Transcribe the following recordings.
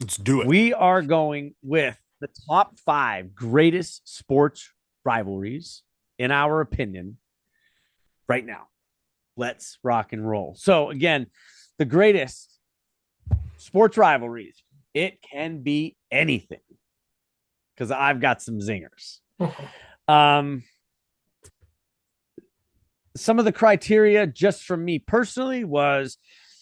Let's do it. We are going with the top 5 greatest sports rivalries, in our opinion, right now. Let's rock and roll. So, again, the greatest sports rivalries, it can be anything because I've got some zingers. Um, some of the criteria, just from me personally, was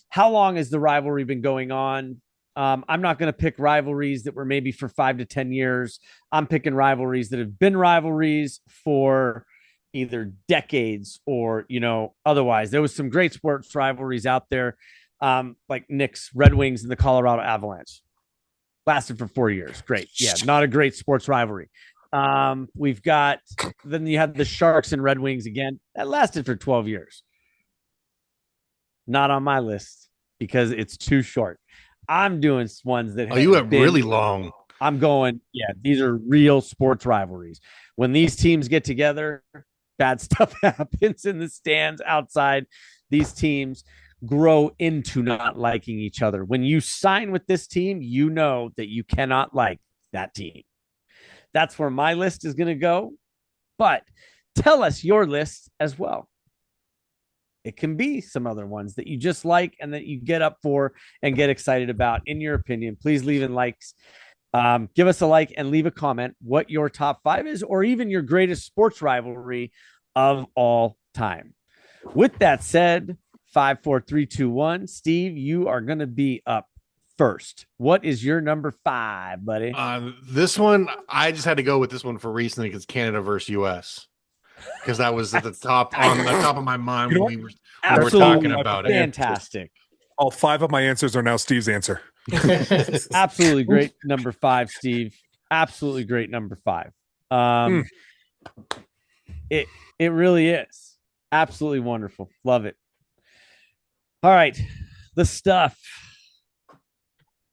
how long has the rivalry been going on? I'm not going to pick rivalries that were maybe for 5 to 10 years. I'm picking rivalries that have been rivalries for either decades or, otherwise. There was some great sports rivalries out there, like Knicks, Red Wings, and the Colorado Avalanche. Lasted for 4 years. Great. Yeah, not a great sports rivalry. We've got, then you have the Sharks and Red Wings again. That lasted for 12 years. Not on my list because it's too short. I'm doing ones that Oh, you have went really been, long. I'm going, yeah, these are real sports rivalries. When these teams get together, bad stuff happens in the stands outside. These teams grow into not liking each other. When you sign with this team, you know that you cannot like that team. That's where my list is going to go. But tell us your list as well. It can be some other ones that you just like and that you get up for and get excited about. In your opinion, please leave in likes. Give us a like and leave a comment what your top 5 is, or even your greatest sports rivalry of all time. With that said, 5, 4, 3, 2, 1. Steve, you are going to be up first. What is your number 5, buddy? This one, I just had to go with this one for recently because Canada versus US. Because that was at the top on the top of my mind You know when what? we were That's all talking Absolutely five of about my it. answers. fantastic. All 5 of my answers are now Steve's answer. Absolutely great number 5, Steve. Absolutely great number 5. Mm. Um, it it really is absolutely wonderful. Love it. All right, the stuff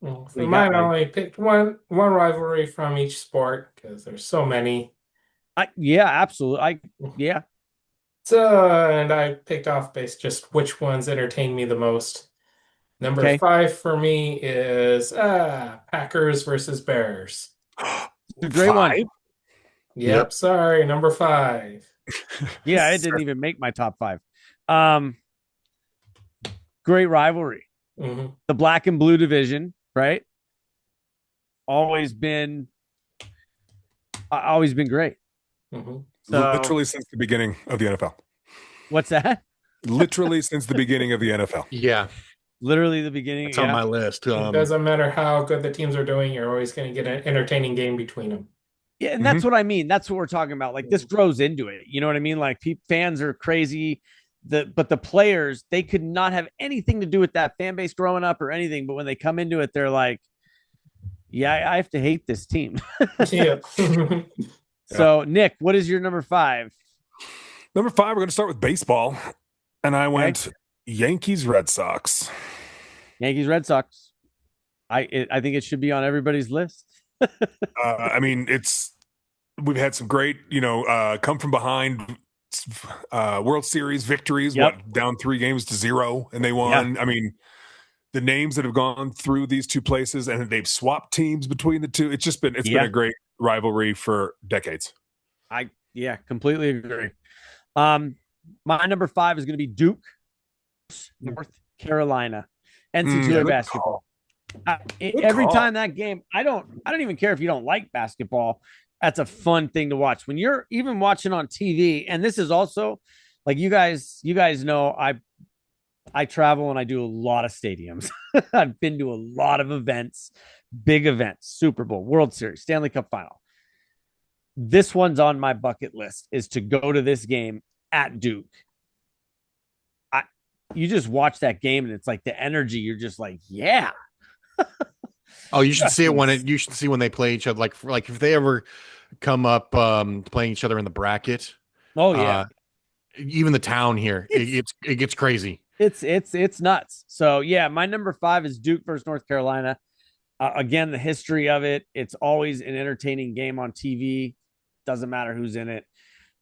Well, for we got mine, I right. only picked one rivalry from each sport because there's so many. Yeah, absolutely. Yeah. So, and I picked off based just which ones entertain me the most. Number Okay. 5 for me is Packers versus Bears. It's a great one. Five? Yep, Yep. sorry, number 5. Yeah, it didn't even make my top 5. Um, Great rivalry. Hmm. The black and blue division, right? Always been always been great. Hmm. So Literally since the beginning of the NFL. what's that? Literally since the beginning of the NFL. Yeah, Literally the beginning. that's on Yeah. my list. It doesn't matter how good the teams are doing, you're always going to get an entertaining game between them. Yeah, and that's Mhm. what I mean. That's what we're talking about. Like this grows into it. You know what I mean? Like fans are crazy. But the players, they could not have anything to do with that fan base growing up or anything. But when they come into it, they're like, yeah, I have to hate this team. Yeah. Yeah. So, Nick, what is your number 5? Number 5, we're going to start with baseball. And I Okay. went Yankees Red Sox. Yankees, Red Sox. I think it should be on everybody's list. I mean, we've had some great, come from behind World Series victories, Yep. down 3 games to 0, and they won. Yeah. I mean, the names that have gone through these two places and they've swapped teams between the two. It's been Yeah. a great rivalry for decades. Yeah, completely agree. My number 5 is going to be Duke, North Carolina, NC2A Good basketball. call. Every call. time that game, I don't even care if you don't like basketball. That's a fun thing to watch when you're even watching on TV. And this is also like you guys know I travel and I do a lot of stadiums. I've been to a lot of events, big events, Super Bowl, World Series, Stanley Cup final. This one's on my bucket list is to go to this game at Duke. You just watch that game and it's like the energy. You're just like, yeah. Oh, you should see it you should see when they play each other. Like if they ever come up playing each other in the bracket. Oh yeah. Even the town here, it gets crazy. It's nuts. So yeah, my number 5 is Duke versus North Carolina. Again, the history of it. It's always an entertaining game on TV. Doesn't matter who's in it.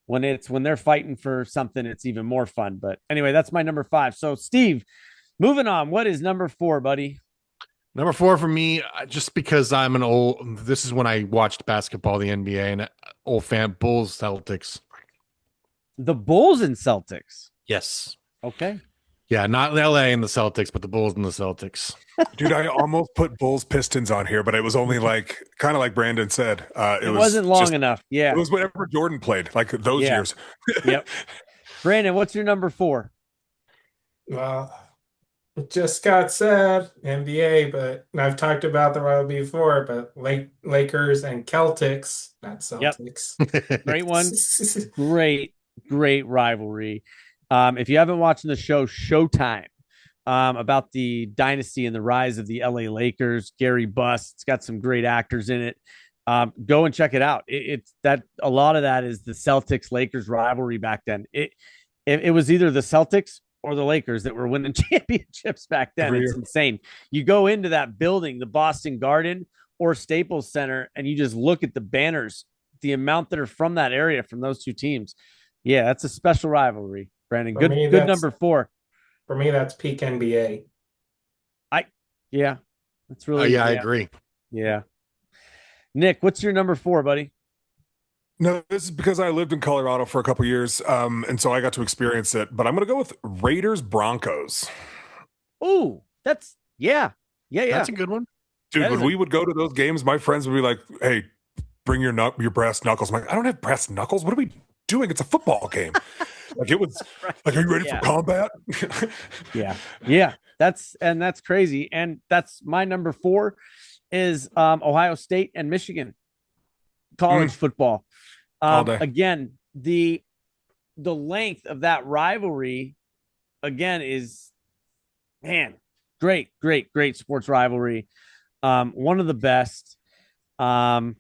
When they're fighting for something, it's even more fun. But anyway, that's my number 5. So Steve, moving on. What is number 4, buddy? Number 4 for me, just because I'm an old. This is when I watched basketball, the NBA, and old fan Bulls Celtics. The Bulls and Celtics. Yes. Okay. Yeah, not LA and the Celtics, but the Bulls and the Celtics. Dude, I almost put Bulls Pistons on here, but it was only like kind of like Brandon said. It wasn't long enough. Yeah. It was whenever Jordan played, like those years. Yep. Brandon, what's your number 4? Well, it just got said NBA, but I've talked about the rivalry before, but Lakers and Celtics, not Celtics. Great one. Great rivalry. If you haven't watched the show Showtime, about the dynasty and the rise of the LA Lakers, Gary Buss, it's got some great actors in it. Go and check it out. It's that a lot of that is the Celtics Lakers rivalry back then. It was either the Celtics or the Lakers that were winning championships back then. It's insane. You go into that building, the Boston Garden or Staples Center, and you just look at the banners, the amount that are from that area, from those two teams. Yeah, that's a special rivalry, Brandon. Good number 4. For me, that's peak NBA. Yeah, that's really. I agree. Yeah. Nick, what's your number 4, buddy? No, this is because I lived in Colorado for a couple years, and so I got to experience it. But I'm going to go with Raiders Broncos. Oh, that's yeah. That's a good one, dude. When we would go to those games, my friends would be like, "Hey, bring your brass knuckles." I'm like, "I don't have brass knuckles. What are we doing? It's a football game." Like it was like, "Are you ready for combat?" Yeah. That's crazy, and that's my number 4 is Ohio State and Michigan college football. Again, the length of that rivalry again is, man, great sports rivalry. One of the best. One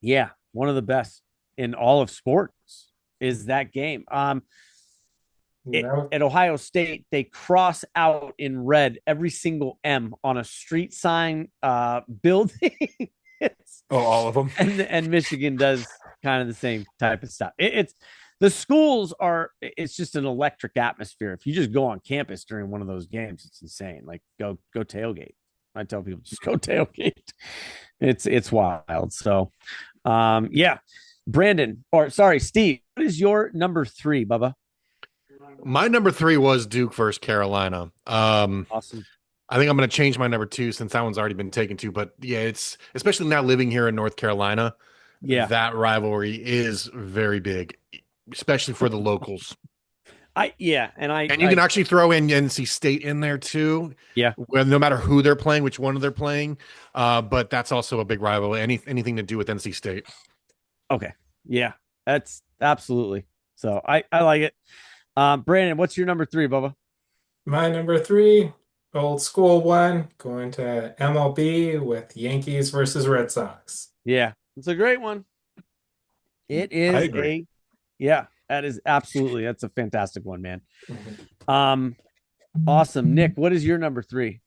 of the best in all of sports is that game. At Ohio State, they cross out in red every single M on a street sign building. All of them. And Michigan does kind of the same type of stuff. It's the schools are. It's just an electric atmosphere. If you just go on campus during one of those games, it's insane. Like go tailgate. I tell people just go tailgate. It's wild. So, Brandon, Steve, what is your number 3, Bubba? My number 3 was Duke versus Carolina. Awesome. I think I'm going to change my number 2 since that one's already been taken to. But yeah, it's especially now living here in North Carolina. Yeah, that rivalry is very big, especially for the locals. And you can actually throw in NC State in there too. Yeah, no matter who they're playing, which one they're playing. But that's also a big rivalry. Anything to do with NC State. Okay. Yeah, that's absolutely. So I like it. Brandon, what's your number 3, Bubba? My number 3, old school one, going to MLB with Yankees versus Red Sox. Yeah, it's a great one. It is I agree. that is absolutely, that's a fantastic one, man. Awesome. Nick, what is your number 3?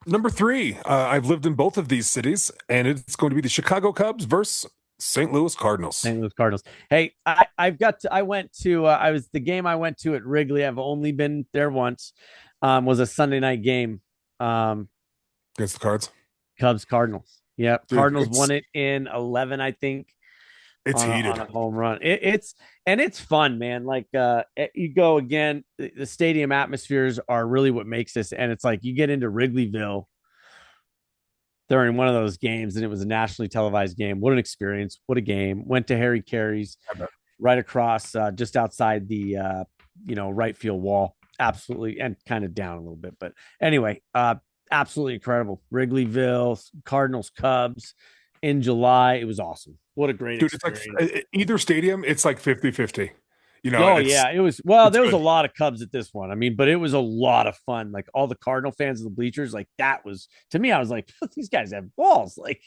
Number 3, I've lived in both of these cities, and it's going to be the Chicago Cubs versus St. Louis Cardinals. Hey, the game I went to at Wrigley. I've only been there once. Was a Sunday night game. Against the Cards. Cubs Cardinals. Yeah, Cardinals won it in 11, I think. It's heated. On a home run. It's fun, man. Like you go again. The stadium atmospheres are really what makes this. And it's like you get into Wrigleyville during one of those games, and it was a nationally televised game. What an experience! What a game! Went to Harry Carey's right across, just outside the right field wall. Absolutely, and kind of down a little bit, but anyway, absolutely incredible. Wrigleyville, Cardinals, Cubs in July. It was awesome. What a great experience. It's like either stadium, it's like 50-50. It was. There was a lot of Cubs at this one. I mean, but it was a lot of fun. Like all the Cardinal fans in the bleachers, like that was, to me, I was like, these guys have balls. Like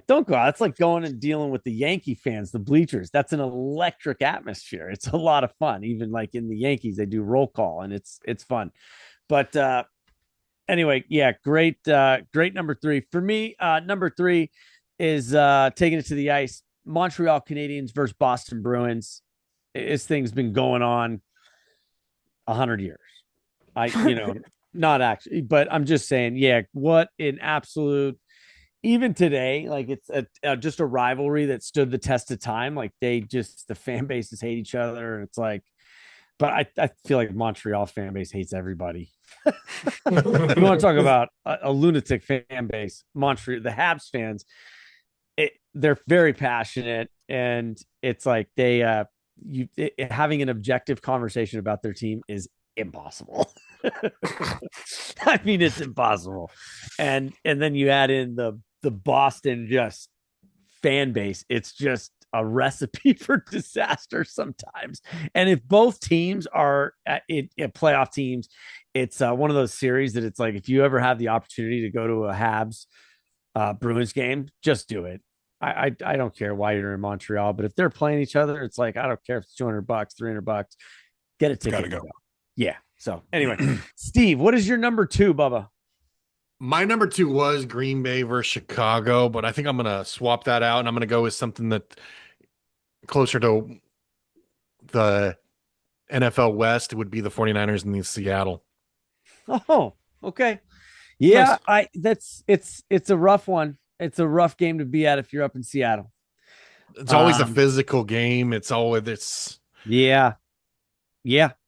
don't go out. That's like going and dealing with the Yankee fans, the bleachers. That's an electric atmosphere. It's a lot of fun. Even like in the Yankees, they do roll call and it's fun. But anyway, yeah, great number 3 for me. Number 3 is taking it to the ice. Montreal Canadiens versus Boston Bruins. This thing's been going on 100 years. not actually, but I'm just saying, yeah, what an absolute, even today, like it's just a rivalry that stood the test of time. Like the fan bases hate each other. And it's like, but I feel like Montreal fan base hates everybody. You want to talk about a lunatic fan base? Montreal, the Habs fans, they're very passionate, and it's like having an objective conversation about their team is impossible. I mean, it's impossible. And then you add in the Boston just fan base. It's just a recipe for disaster sometimes. And if both teams are playoff teams, it's one of those series that it's like, if you ever have the opportunity to go to a Habs Bruins game, just do it. I don't care why you're in Montreal, but if they're playing each other, it's like, I don't care if it's $200, $300, get a ticket. Gotta go. Yeah. So anyway, Steve, what is your number 2, Bubba? My number 2 was Green Bay versus Chicago, but I think I'm going to swap that out, and I'm going to go with something that closer to the NFL West would be the 49ers and the Seattle. Oh, okay. Yeah, Nice. it's a rough one. It's a rough game to be at if you're up in Seattle. It's always a physical game. Yeah,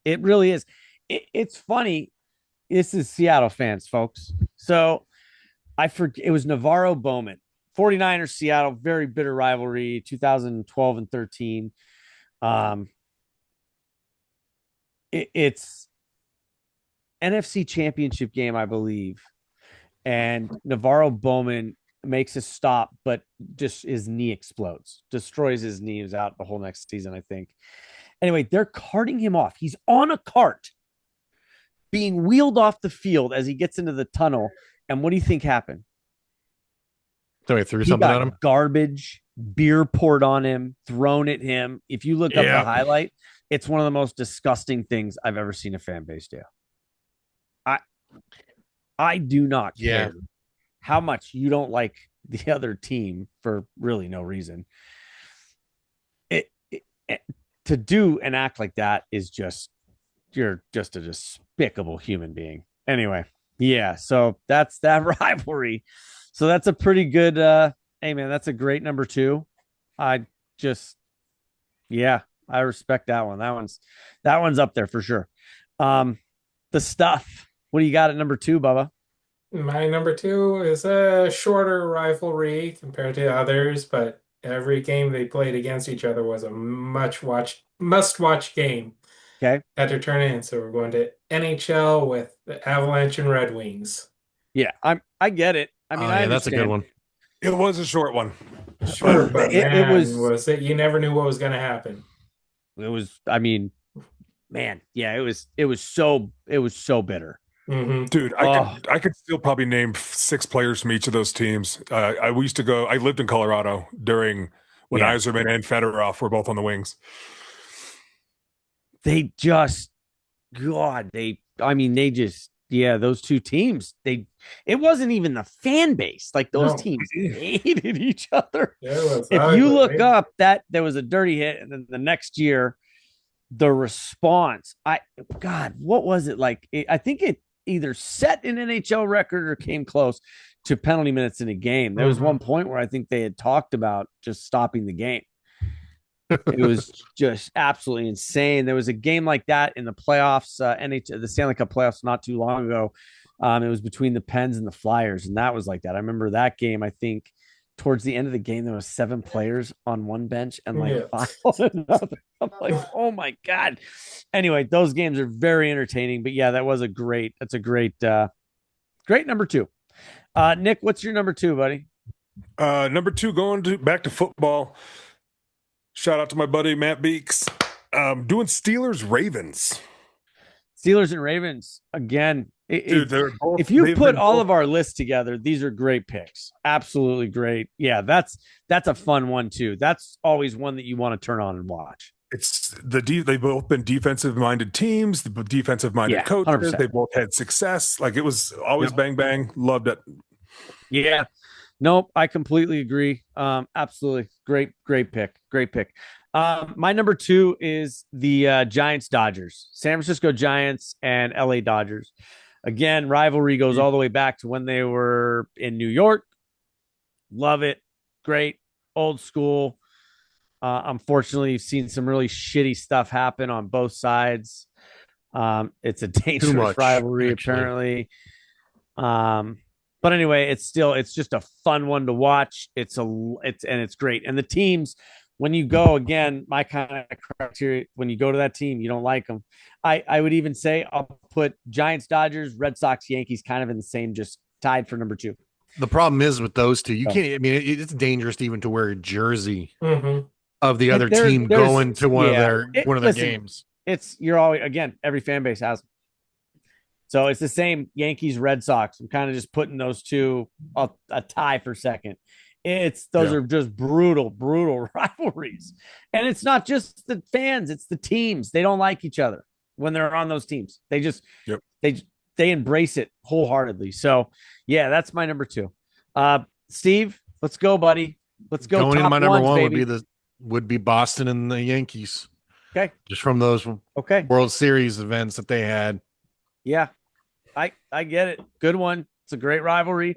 it really is. It's funny. This is Seattle fans, folks. So I forget, it was Navarro Bowman, 49ers, Seattle, very bitter rivalry, 2012 and 13. It's NFC Championship game, I believe. And Navarro Bowman makes a stop, but just his knee explodes, destroys his knee. He was out the whole next season, I think. Anyway, they're carting him off. He's on a cart being wheeled off the field as he gets into the tunnel. And what do you think happened? Somebody threw something at him? Garbage, beer poured on him, thrown at him. If you look up the highlight, it's one of the most disgusting things I've ever seen a fan base do. I do not care how much you don't like the other team for really no reason. To do and act like that is just, you're just a despicable human being. Anyway, yeah, so that's that rivalry. So that's a pretty good hey man, that's a great number 2. I respect that one. That one's up there for sure. The stuff. What do you got at number 2, Bubba? My number 2 is a shorter rivalry compared to others, but every game they played against each other was a must-watch game. Okay. Had to turn in, so we're going to NHL with the Avalanche and Red Wings. Yeah, I get it. I mean, I understand. That's a good one. It was a short one. Sure, but it was that you never knew what was going to happen. It was, I mean, man, yeah, it was so bitter. Mm-hmm. Dude, I could still probably name 6 players from each of those teams. I lived in Colorado when Yzerman and Fedorov were both on the Wings. Those two teams, it wasn't even the fan base. Like those teams hated each other. If you look up that there was a dirty hit, and then the next year, the response, what was it like? I think it either set an NHL record or came close to penalty minutes in a game. There was one point where I think they had talked about just stopping the game. It was just absolutely insane. There was a game like that in the playoffs, the Stanley Cup playoffs not too long ago. It was between the Pens and the Flyers, and that was like that. I remember that game. I think towards the end of the game, there was 7 players on one bench and 5 on another. I'm like, oh my God. Anyway, those games are very entertaining, but yeah, that's a great number 2. Nick, what's your number 2, buddy? Number 2, back to football. Shout out to my buddy Matt Beeks. Doing Steelers Ravens. Steelers and Ravens again. Dude, if you put all of our lists together, these are great picks. Absolutely great. Yeah, that's a fun one too. That's always one that you want to turn on and watch. It's they've both been defensive-minded teams, the defensive-minded coaches. 100%. They both had success. Like it was always bang bang. Loved it. Yeah. Nope, I completely agree. Absolutely. Great pick. Great pick. My number 2 is the Giants Dodgers. San Francisco Giants and LA Dodgers. Again, rivalry goes all the way back to when they were in New York. Love it. Great. Old school. Unfortunately, you've seen some really shitty stuff happen on both sides. It's a dangerous much, rivalry, actually. apparently. But anyway, it's just a fun one to watch. It's great. And the teams, when you go again, my kind of criteria, when you go to that team, you don't like them. I would even say I'll put Giants, Dodgers, Red Sox, Yankees kind of in the same, just tied for number 2. The problem is with those two, you can't. I mean, it's dangerous to even to wear a jersey Mm-hmm. of the other team going to one of their listen, games. You're always, again, every fan base has them. So it's the same Yankees, Red Sox. I'm kind of just putting those two a tie for second. Those are just brutal rivalries. And it's not just the fans, it's the teams. They don't like each other when they're on those teams. They just they embrace it wholeheartedly. So yeah, that's my number 2. Steve, let's go, buddy. Let's go. Going in, my number ones, 1 baby. would be Boston and the Yankees. Okay. Just from those World Series events that they had. Yeah. I get it. Good one. It's a great rivalry.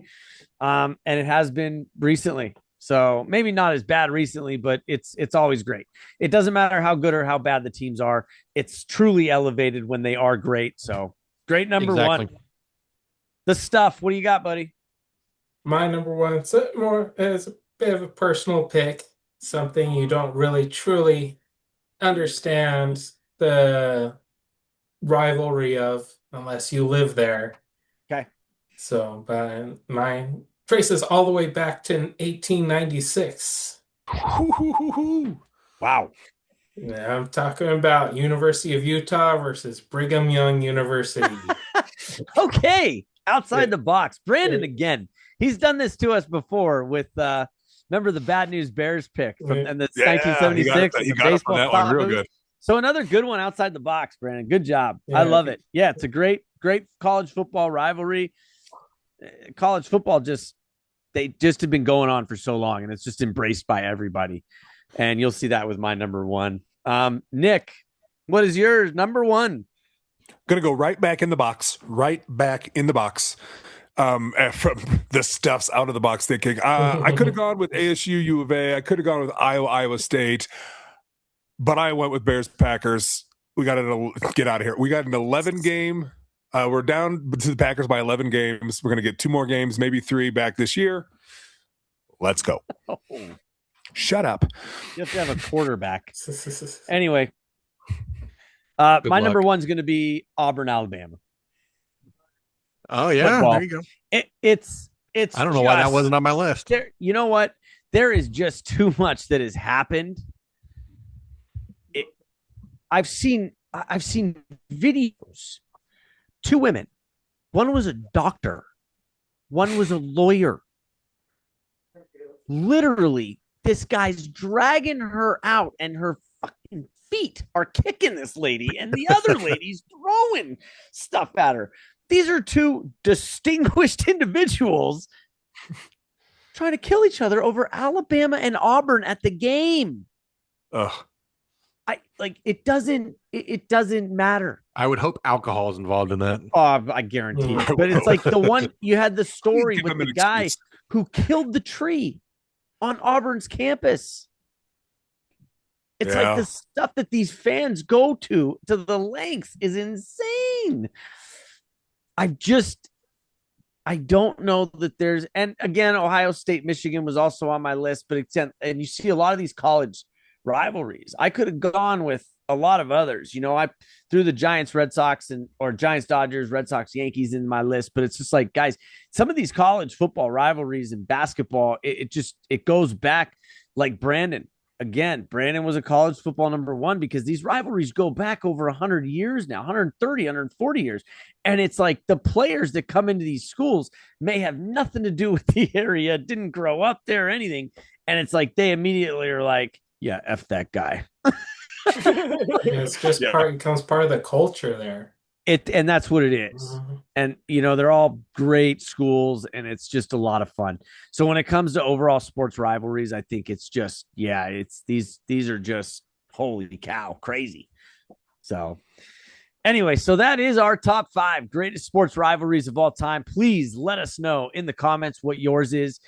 And it has been recently. So maybe not as bad recently, but it's always great. It doesn't matter how good or how bad the teams are. It's truly elevated when they are great. So great number 1. The stuff. What do you got, buddy? My number 1 is a bit of a personal pick. Something you don't really truly understand the rivalry of unless you live there. Okay. So, but mine traces all the way back to 1896. Wow. Yeah, I'm talking about University of Utah versus Brigham Young University. Okay. Outside the box. Brandon, again, he's done this to us before with remember the Bad News Bears pick from and the 1976. He got up on that one real good. So another good one outside the box, Brandon. Good job. Yeah. I love it. Yeah, it's a great college football rivalry. College football they just have been going on for so long, and it's just embraced by everybody. And you'll see that with my number 1. Nick, what is yours? Number 1. Gonna go right back in the box. From the stuff's out of the box thinking. I could have gone with ASU, U of A. I could have gone with Iowa State. But I went with Bears Packers. We got to get out of here. We got an 11 game. We're down to the Packers by 11 games. We're going to get 2 more games, maybe 3 back this year. Let's go. Oh. Shut up. You have to have a quarterback. Anyway, my number 1 is going to be Auburn, Alabama. Oh yeah, football. There you go. It's. I don't know why that wasn't on my list. You know what? There is just too much that has happened. I've seen videos. 2 women. One was a doctor. One was a lawyer. Literally, this guy's dragging her out, and her fucking feet are kicking this lady, and the other lady's throwing stuff at her. These are 2 distinguished individuals trying to kill each other over Alabama and Auburn at the game. Ugh. It doesn't matter. I would hope alcohol is involved in that. Oh, I guarantee it. But it's like the one you had the story with the guy who killed the tree on Auburn's campus. It's like the stuff that these fans go to the lengths is insane. I don't know that there's, and again, Ohio State, Michigan was also on my list, but and you see a lot of these college rivalries. I could have gone with a lot of others. I threw the Giants, Red Sox, or Giants, Dodgers, Red Sox, Yankees in my list, but it's just like, guys, some of these college football rivalries in basketball, it goes back like Brandon. Again, Brandon was a college football number 1 because these rivalries go back over 100 years now, 130, 140 years. And it's like the players that come into these schools may have nothing to do with the area, didn't grow up there or anything. And it's like they immediately are like, yeah, F that guy. It's just becomes part of the culture there. And that's what it is. Mm-hmm. And they're all great schools, and it's just a lot of fun. So when it comes to overall sports rivalries, I think it's just it's these are just holy cow crazy. So Anyway, so that is our top 5 greatest sports rivalries of all time. Please let us know in the comments what yours is.